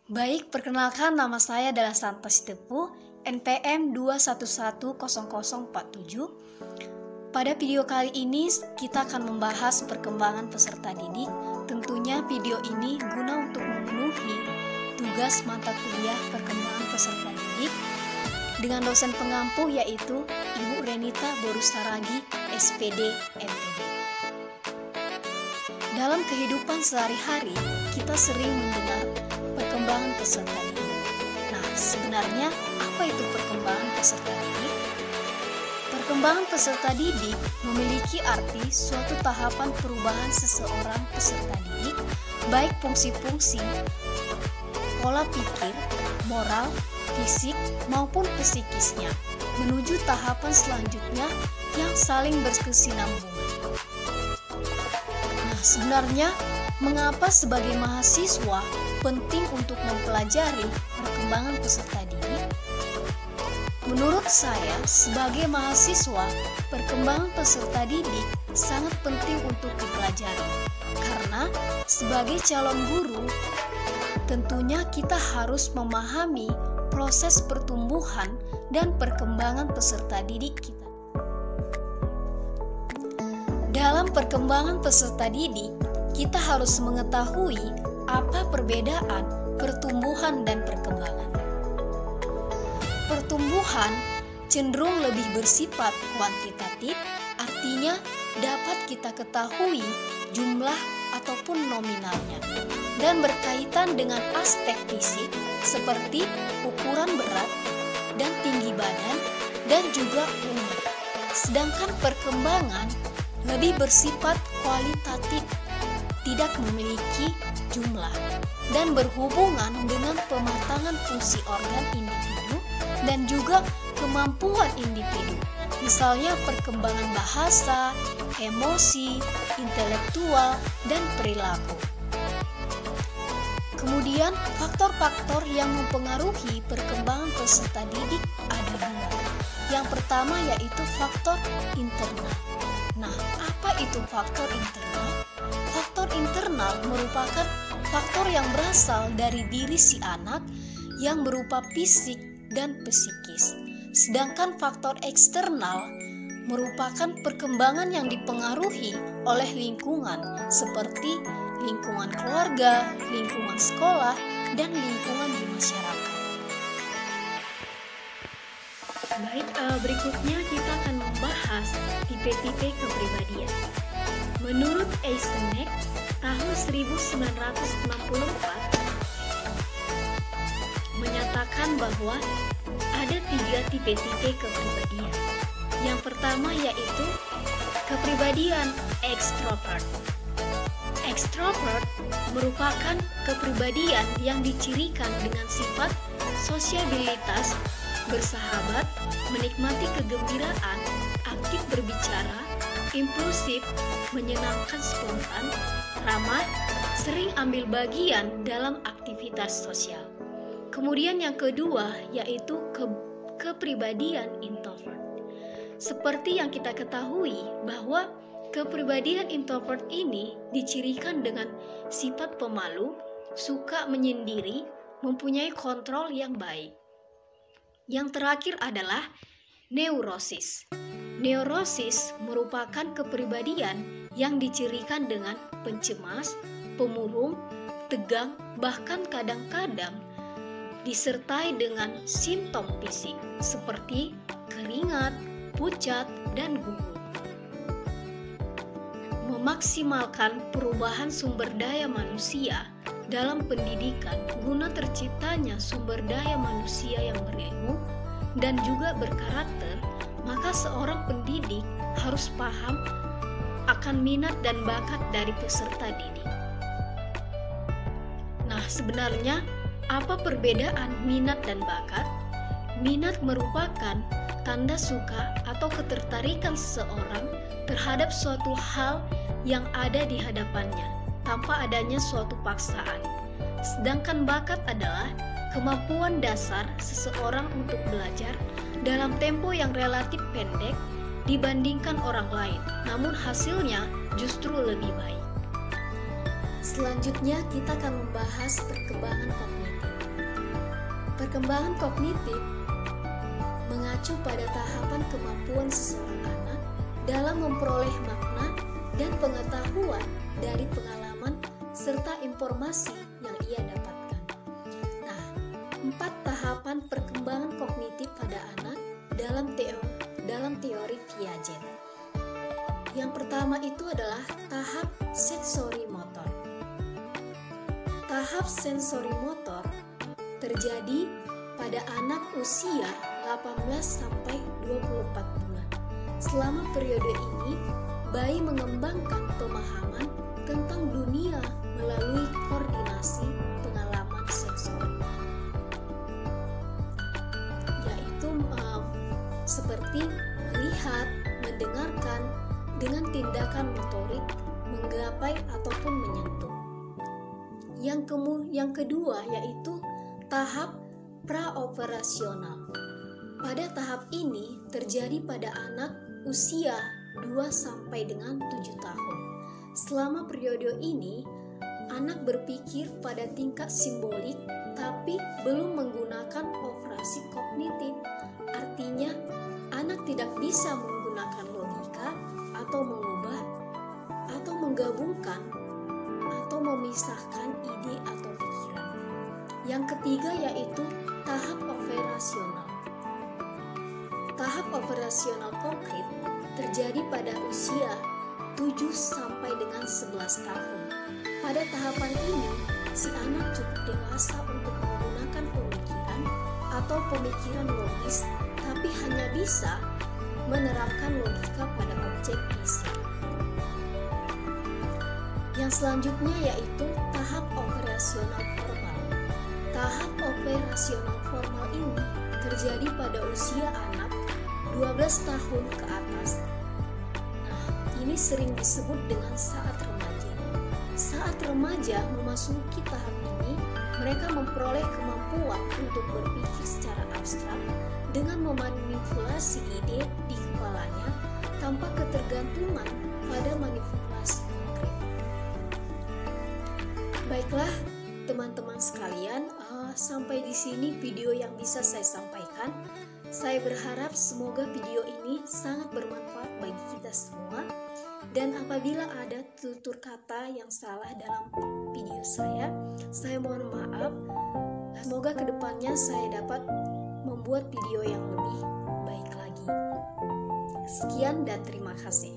Baik, perkenalkan nama saya adalah Santa Sitepu, NPM 2110047. Pada video kali ini kita akan membahas perkembangan peserta didik. Tentunya video ini guna untuk memenuhi tugas mata kuliah perkembangan peserta didik dengan dosen pengampu yaitu Ibu Renita Borusaragi, SPD, MTD. Dalam kehidupan sehari-hari, kita sering mendengar perkembangan peserta didik. Nah, sebenarnya apa itu perkembangan peserta didik? Perkembangan peserta didik memiliki arti suatu tahapan perubahan seseorang peserta didik, baik fungsi-fungsi, pola pikir, moral, fisik, maupun psikisnya, menuju tahapan selanjutnya yang saling berkesinambungan. Nah, sebenarnya mengapa sebagai mahasiswa penting untuk mempelajari perkembangan peserta didik? Menurut saya, sebagai mahasiswa, perkembangan peserta didik sangat penting untuk dipelajari. Karena sebagai calon guru, tentunya kita harus memahami proses pertumbuhan dan perkembangan peserta didik kita. Dalam perkembangan peserta didik, kita harus mengetahui apa perbedaan pertumbuhan dan perkembangan. Pertumbuhan cenderung lebih bersifat kuantitatif, artinya dapat kita ketahui jumlah ataupun nominalnya, dan berkaitan dengan aspek fisik seperti ukuran berat dan tinggi badan dan juga umur. Sedangkan perkembangan lebih bersifat kualitatif, tidak memiliki jumlah, dan berhubungan dengan pematangan fungsi organ individu dan juga kemampuan individu, misalnya perkembangan bahasa, emosi, intelektual, dan perilaku. Kemudian, faktor-faktor yang mempengaruhi perkembangan peserta didik ada dua. Yang pertama yaitu faktor internal. Nah, apa itu faktor internal? Faktor internal merupakan faktor yang berasal dari diri si anak yang berupa fisik dan psikis. Sedangkan faktor eksternal merupakan perkembangan yang dipengaruhi oleh lingkungan seperti lingkungan keluarga, lingkungan sekolah, dan lingkungan di masyarakat. Baik, berikutnya kita akan membahas tipe-tipe kepribadian. Menurut Eysenck, tahun 1964 menyatakan bahwa ada 3 tipe-tipe kepribadian. Yang pertama yaitu kepribadian ekstrovert. Ekstrovert merupakan kepribadian yang dicirikan dengan sifat sosiabilitas, bersahabat, menikmati kegembiraan, aktif berbicara, impulsif, menyenangkan spontan, ramah, sering ambil bagian dalam aktivitas sosial. Kemudian yang kedua yaitu kepribadian introvert. Seperti yang kita ketahui bahwa kepribadian introvert ini dicirikan dengan sifat pemalu, suka menyendiri, mempunyai kontrol yang baik. Yang terakhir adalah neurosis. Neurosis merupakan kepribadian yang dicirikan dengan pencemas, pemurung, tegang, bahkan kadang-kadang disertai dengan simptom fisik seperti keringat, pucat, dan gugup. Memaksimalkan perubahan sumber daya manusia dalam pendidikan guna terciptanya sumber daya manusia yang berilmu dan juga berkarakter, maka seorang pendidik harus paham akan minat dan bakat dari peserta didik. Nah, sebenarnya apa perbedaan minat dan bakat? Minat merupakan tanda suka atau ketertarikan seseorang terhadap suatu hal yang ada di hadapannya tanpa adanya suatu paksaan. Sedangkan bakat adalah kemampuan dasar seseorang untuk belajar dalam tempo yang relatif pendek dibandingkan orang lain, namun hasilnya justru lebih baik. Selanjutnya kita akan membahas perkembangan kognitif. Perkembangan kognitif mengacu pada tahapan kemampuan seseorang anak dalam memperoleh makna dan pengetahuan dari pengalaman serta informasi yang ia dapatkan. Nah, 4 tahapan perkembangan kognitif pada anak dalam teori Piaget. Yang pertama itu adalah tahap sensori motor. Tahap sensori motor terjadi pada anak usia 18 sampai 24 bulan. Selama periode ini, bayi mengembangkan pemahaman tentang dunia melalui koordinasi pengalaman sensori, yaitu seperti melihat, mendengarkan, dengan tindakan motorik, menggapai ataupun menyentuh. Yang kedua yaitu tahap praoperasional. Pada tahap ini terjadi pada anak usia 2 sampai dengan 7 tahun. Selama periode ini, anak berpikir pada tingkat simbolik tapi belum menggunakan operasi kognitif. Artinya, anak tidak bisa menggunakan logika atau mengubah atau menggabungkan atau memisahkan ide atau pikiran. Yang ketiga yaitu tahap operasional. Tahap operasional konkret terjadi pada usia 7 sampai dengan 11 tahun. Pada tahapan ini, si anak cukup dewasa untuk menggunakan pemikiran atau pemikiran logis, tapi hanya bisa menerapkan logika pada objek fisik. Yang selanjutnya yaitu tahap operasional formal. Tahap operasional formal ini terjadi pada usia anak 12 tahun ke atas. Nah, ini sering disebut dengan saat remaja. Saat remaja memasuki tahap ini, mereka memperoleh kemampuan untuk berpikir secara abstrak dengan memanipulasi ide di kepalanya tanpa ketergantungan pada manipulasi konkret. Baiklah, teman-teman sekalian, sampai di sini video yang bisa saya sampaikan. Saya berharap semoga video ini sangat bermanfaat bagi kita semua. Dan apabila ada tutur kata yang salah dalam video saya mohon maaf. Semoga kedepannya saya dapat membuat video yang lebih baik lagi. Sekian dan terima kasih.